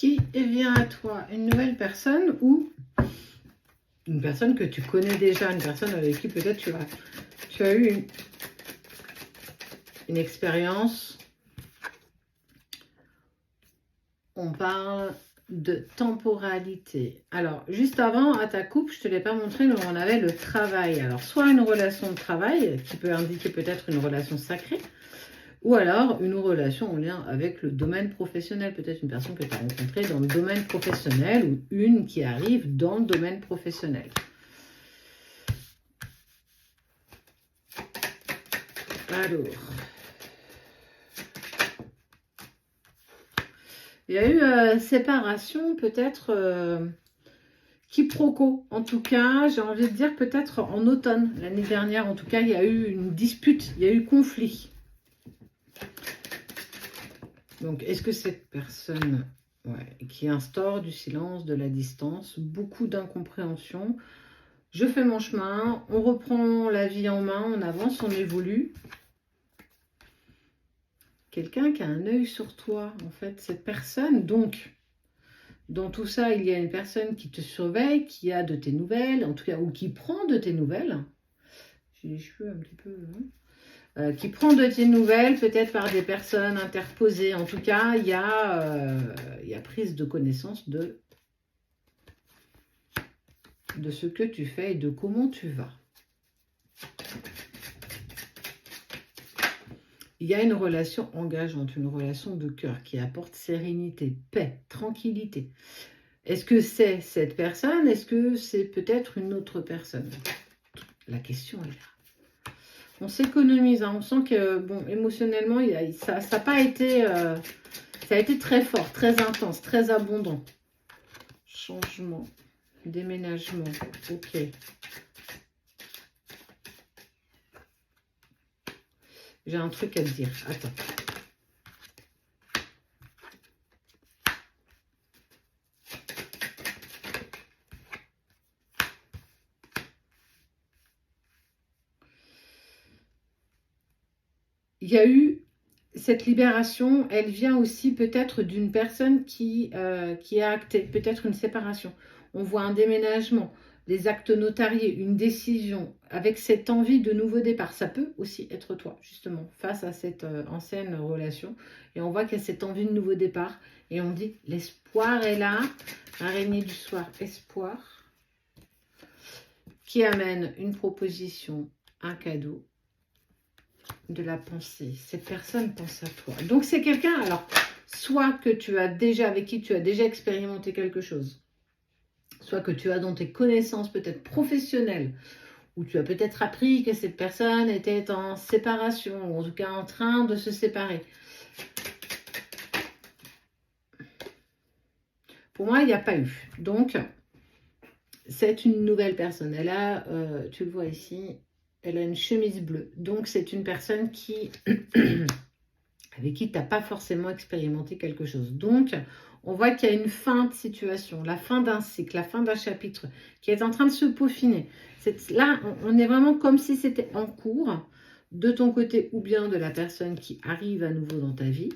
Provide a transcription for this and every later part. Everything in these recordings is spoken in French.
qui vient à toi? Une nouvelle personne ou une personne que tu connais déjà, une personne avec qui peut-être tu as eu une expérience. On parle de temporalité. Alors, juste avant, à ta coupe, je ne te l'ai pas montré, mais on avait le travail. Alors, soit une relation de travail, qui peut indiquer peut-être une relation sacrée, ou alors une relation en lien avec le domaine professionnel. Peut-être une personne que tu as rencontrée dans le domaine professionnel, ou une qui arrive dans le domaine professionnel. Alors... il y a eu séparation, peut-être quiproquo. En tout cas, j'ai envie de dire peut-être en automne. L'année dernière, en tout cas, il y a eu une dispute, il y a eu conflit. Donc, est-ce que cette personne qui instaure du silence, de la distance, beaucoup d'incompréhension, je fais mon chemin, on reprend la vie en main, on avance, on évolue. Quelqu'un qui a un œil sur toi, en fait, cette personne, donc... dans tout ça, il y a une personne qui te surveille, qui a de tes nouvelles, en tout cas, ou qui prend de tes nouvelles. J'ai les cheveux un petit peu... qui prend de tes nouvelles, peut-être par des personnes interposées. En tout cas, il y a prise de connaissance de ce que tu fais et de comment tu vas. Il y a une relation engageante, une relation de cœur qui apporte sérénité, paix, tranquillité. Est-ce que c'est cette personne? Est-ce que c'est peut-être une autre personne? La question est là. On s'économise, hein. On sent que, bon, émotionnellement, ça n'a pas été... ça a été très fort, très intense, très abondant. Changement, déménagement, ok. J'ai un truc à te dire, attends. Il y a eu cette libération, elle vient aussi peut-être d'une personne qui a acté, peut-être une séparation. On voit un déménagement, des actes notariés, une décision, avec cette envie de nouveau départ. Ça peut aussi être toi, justement, face à cette ancienne relation. Et on voit qu'il y a cette envie de nouveau départ. Et on dit, l'espoir est là. Araignée du soir, espoir. Qui amène une proposition, un cadeau. De la pensée. Cette personne pense à toi. Donc, c'est quelqu'un, alors, soit que tu as déjà, avec qui tu as déjà expérimenté quelque chose, soit que tu as dans tes connaissances peut-être professionnelles, où tu as peut-être appris que cette personne était en séparation, ou en tout cas en train de se séparer. Pour moi, il n'y a pas eu. Donc, c'est une nouvelle personne. Elle a, tu le vois ici, elle a une chemise bleue. Donc, c'est une personne qui... avec qui tu n'as pas forcément expérimenté quelque chose. Donc, on voit qu'il y a une fin de situation, la fin d'un cycle, la fin d'un chapitre qui est en train de se peaufiner. Là, on est vraiment comme si c'était en cours de ton côté ou bien de la personne qui arrive à nouveau dans ta vie.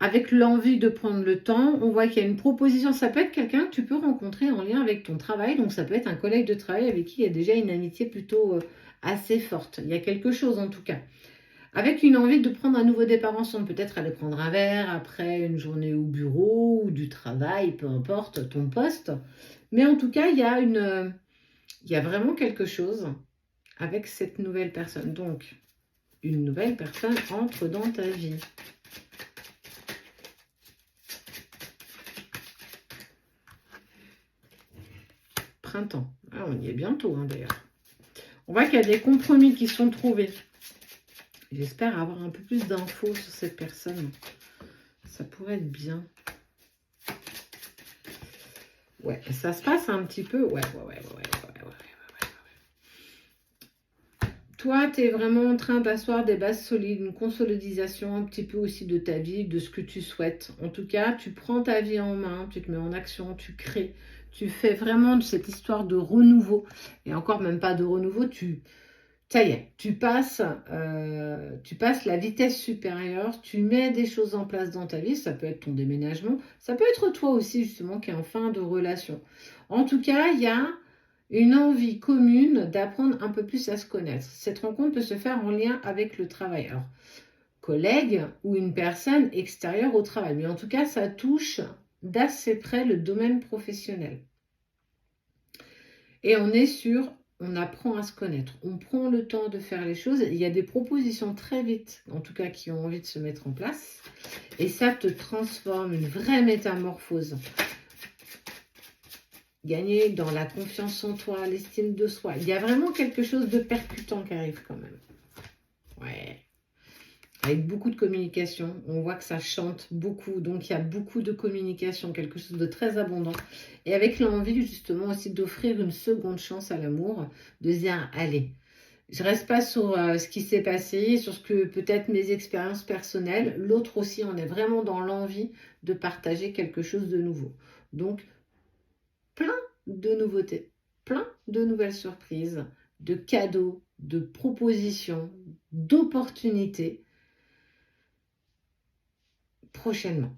Avec l'envie de prendre le temps, on voit qu'il y a une proposition. Ça peut être quelqu'un que tu peux rencontrer en lien avec ton travail. Donc, ça peut être un collègue de travail avec qui il y a déjà une amitié plutôt assez forte. Il y a quelque chose en tout cas. Avec une envie de prendre un nouveau départ ensemble. Peut-être aller prendre un verre après une journée au bureau ou du travail, peu importe ton poste. Mais en tout cas, il y a vraiment quelque chose avec cette nouvelle personne. Donc, une nouvelle personne entre dans ta vie. Printemps. Ah, on y est bientôt, hein, d'ailleurs. On voit qu'il y a des compromis qui sont trouvés. J'espère avoir un peu plus d'infos sur cette personne. Ça pourrait être bien. Ouais, ça se passe un petit peu. Ouais. Toi, tu es vraiment en train d'asseoir des bases solides, une consolidation un petit peu aussi de ta vie, de ce que tu souhaites. En tout cas, tu prends ta vie en main, tu te mets en action, tu crées. Tu fais vraiment de cette histoire de renouveau. Et encore même pas de renouveau, tu Ça y est, tu passes la vitesse supérieure, tu mets des choses en place dans ta vie, ça peut être ton déménagement, ça peut être toi aussi justement qui est en fin de relation. En tout cas, il y a une envie commune d'apprendre un peu plus à se connaître. Cette rencontre peut se faire en lien avec le travail. Alors, collègue ou une personne extérieure au travail, mais en tout cas, ça touche d'assez près le domaine professionnel. Et on apprend à se connaître, on prend le temps de faire les choses. Il y a des propositions très vite, en tout cas qui ont envie de se mettre en place. Et ça te transforme, une vraie métamorphose. Gagner dans la confiance en toi, l'estime de soi. Il y a vraiment quelque chose de percutant qui arrive quand même. Ouais. Avec beaucoup de communication, on voit que ça chante beaucoup, donc il y a beaucoup de communication, quelque chose de très abondant. Et avec l'envie justement aussi d'offrir une seconde chance à l'amour, de se dire, allez, je reste pas sur ce qui s'est passé, sur ce que peut-être mes expériences personnelles, l'autre aussi, on est vraiment dans l'envie de partager quelque chose de nouveau. Donc, plein de nouveautés, plein de nouvelles surprises, de cadeaux, de propositions, d'opportunités prochainement.